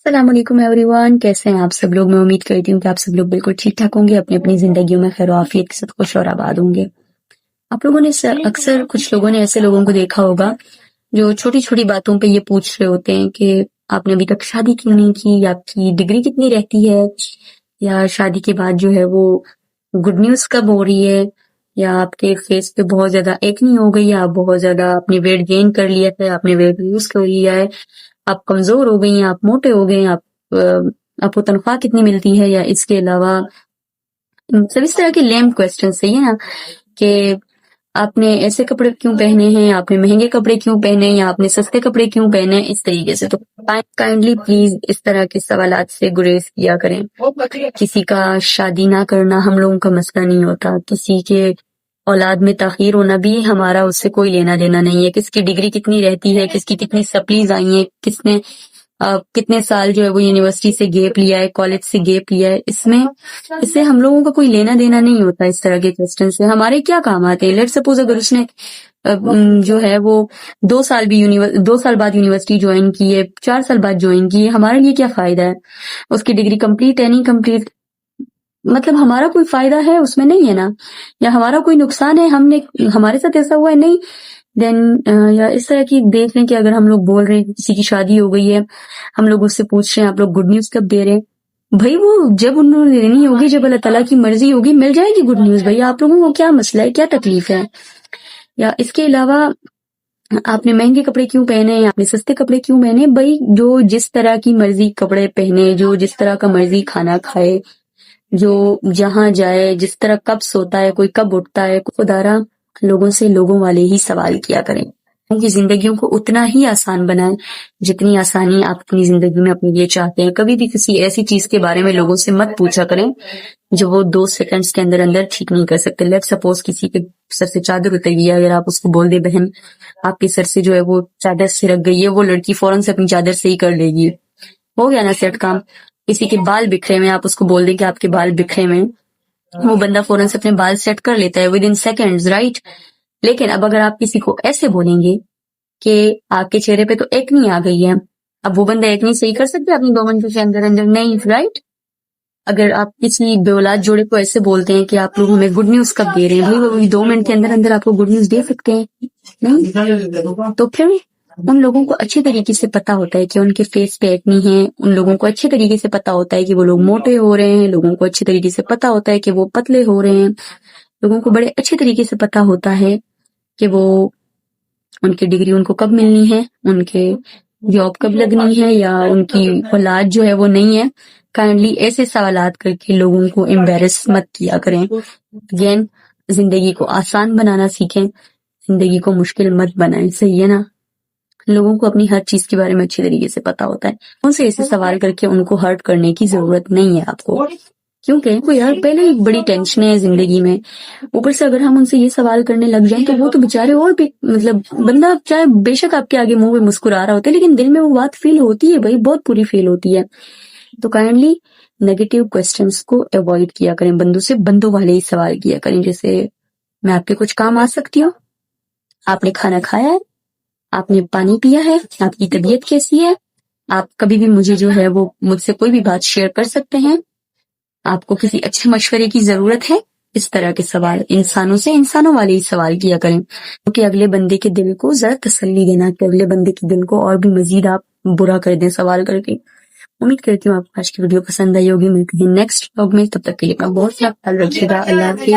अस्सलाम वालेकुम एवरीवन, कैसे हैं आप सब लोग। मैं उम्मीद करती हूँ कि आप सब लोग बिल्कुल ठीक ठाक होंगे, अपनी अपनी जिंदगियों में खैर आफियत के साथ खुश और आबाद होंगे। आप लोगों ने अक्सर कुछ लोगों ने ऐसे लोगों को देखा होगा जो छोटी छोटी बातों पे ये पूछ रहे होते हैं कि आपने अभी तक शादी क्यों नहीं की, या आपकी डिग्री कितनी रहती है, या शादी के बाद जो है वो गुड न्यूज कब हो रही है, या आपके फेस पे बहुत ज्यादा एक्नी हो गई है, आप बहुत ज्यादा आपने वेट गेन कर लिया है, आपने वेट लूज कर लिया है, आप कमजोर हो गई हैं, आप मोटे हो गए हैं, आपको तनख्वाह कितनी मिलती है, या इसके अलावा सब इस तरह के लेम क्वेश्चन सही है ना, कि आपने ऐसे कपड़े क्यों पहने हैं, आपने महंगे कपड़े क्यों पहने, या आपने सस्ते कपड़े क्यों पहने, इस तरीके से। तो काइंडली प्लीज इस तरह के सवालात से गुरेज किया करें। किसी का शादी ना करना हम लोगों का मसला नहीं होता, किसी के औलाद में ताखीर होना भी हमारा उससे कोई लेना देना नहीं है। किसकी डिग्री कितनी रहती है, किसकी कितनी सप्लीज आई है, किसने कितने साल जो है वो यूनिवर्सिटी से गैप लिया है, कॉलेज से गैप लिया है, इससे हम लोगों का कोई लेना देना नहीं होता। इस तरह के क्वेश्चन से हमारे क्या काम आते हैं। लेट सपोज अगर उसने जो है वो 2 साल बाद यूनिवर्सिटी ज्वाइन की है, 4 साल बाद ज्वाइन की है, हमारे लिए क्या फायदा है। उसकी डिग्री कंप्लीट है नहीं कंप्लीट, मतलब हमारा कोई फायदा है उसमें नहीं है ना, या हमारा कोई नुकसान है, हमारे साथ ऐसा हुआ है नहीं। देन या इस तरह की देख लें कि अगर हम लोग बोल रहे हैं किसी की शादी हो गई है, हम लोग उससे पूछ रहे हैं आप लोग गुड न्यूज कब दे रहे हैं। भाई वो जब उन्होंने लेनी होगी, जब अल्लाह ताला की मर्जी होगी, मिल जाएगी गुड न्यूज। भाई आप लोगों को क्या मसला है, क्या तकलीफ है। या इसके अलावा आपने महंगे कपड़े क्यों पहने, आपने सस्ते कपड़े क्यों पहने। भाई जो जिस तरह की मर्जी कपड़े पहने, जो जिस तरह का मर्जी खाना खाए, जो जहां जाए, जिस तरह कब सोता है, कोई कब उठता है, खुदारा लोगों से लोगों वाले ही सवाल किया करें। उनकी जिंदगियों को उतना ही आसान बनाएं जितनी आसानी आप अपनी जिंदगी में अपने लिए चाहते हैं। कभी भी किसी ऐसी चीज के बारे में लोगों से मत पूछा करें जो वो 2 सेकंड्स के अंदर अंदर ठीक नहीं कर सकते। लेट सपोज किसी के सर से चादर उतर गई है, अगर आप उसको बोल दे बहन आपके सर से जो है वो चादर सिरक गई है, वो लड़की फौरन से अपनी चादर सही कर लेगी, हो गया ना सेट काम। किसी के बाल बिखरे में, आप उसको बोल दें कि आपके बाल बिखरे में, वो बंदा फौरन से अपने बाल सेट कर लेता है विद इन सेकेंड्स, राइट। लेकिन अब अगर आप किसी को ऐसे बोलेंगे कि आपके चेहरे पे तो एक्नी आ गई है, अब वो बंदा एक्नी सही कर सकता है अपनी 2 मिनट के अंदर अंदर? नहीं, राइट। अगर आप किसी बेऔलाद जोड़े को ऐसे बोलते हैं कि आप लोग हमें गुड न्यूज कब दे रहे हैं, भाई वो 2 मिनट के अंदर अंदर आपको गुड न्यूज दे सकते हैं? नहीं। तो फिर उन लोगों को अच्छे तरीके से पता होता है कि उनके फेस पे एक्नी है, उन लोगों को अच्छे तरीके से पता होता है कि वो लोग मोटे हो रहे हैं, लोगों को अच्छे तरीके से पता होता है कि वो पतले हो रहे हैं, लोगों को बड़े अच्छे तरीके से पता होता है कि वो उनकी डिग्री उनको कब मिलनी है, उनके जॉब कब लगनी है, या उनकी औलाद जो है वो नहीं है। काइंडली ऐसे सवालात करके लोगों को एम्बेरस मत किया करें। अगेन, जिंदगी को आसान बनाना सीखें, जिंदगी को मुश्किल मत बनाएं, सही है ना। लोगों को अपनी हर चीज के बारे में अच्छी तरीके से पता होता है, उनसे ऐसे सवाल करके उनको हर्ट करने की जरूरत नहीं है आपको, क्योंकि कोई यार पहले ही बड़ी टेंशन है जिंदगी में, ऊपर से अगर हम उनसे ये सवाल करने लग जाएं तो वो तो बेचारे और भी, मतलब बंदा चाहे बेशक आपके आगे मुंह पे मुस्कुरा रहा होता है, लेकिन दिल में वो बात फील होती है भाई, बहुत बुरी फील होती है। तो काइंडली नेगेटिव क्वेश्चंस को अवॉइड किया करें, बंदों से बंदों वाले ही सवाल किया करें। जैसे मैं आपके कुछ काम आ सकती हूँ, आपने खाना खाया है, आपने पानी पिया है, आपकी तबीयत कैसी है, आप कभी भी मुझे जो है वो मुझसे कोई भी बात शेयर कर सकते हैं, आपको किसी अच्छे मशवरे की जरूरत है। इस तरह के सवाल इंसानों से इंसानों वाले ही सवाल किया करें, क्योंकि अगले बंदे के दिल को जरा तसल्ली देना कि अगले बंदे के दिल को और भी मजीद आप बुरा कर दें सवाल करके। उम्मीद करती हूँ आपको आज की वीडियो पसंद आई होगी। मिलते हैं नेक्स्ट व्लॉग में, तब तक के लिए अपना बहुत सारा ख्याल रखिएगा। अल्लाह हाफिज़।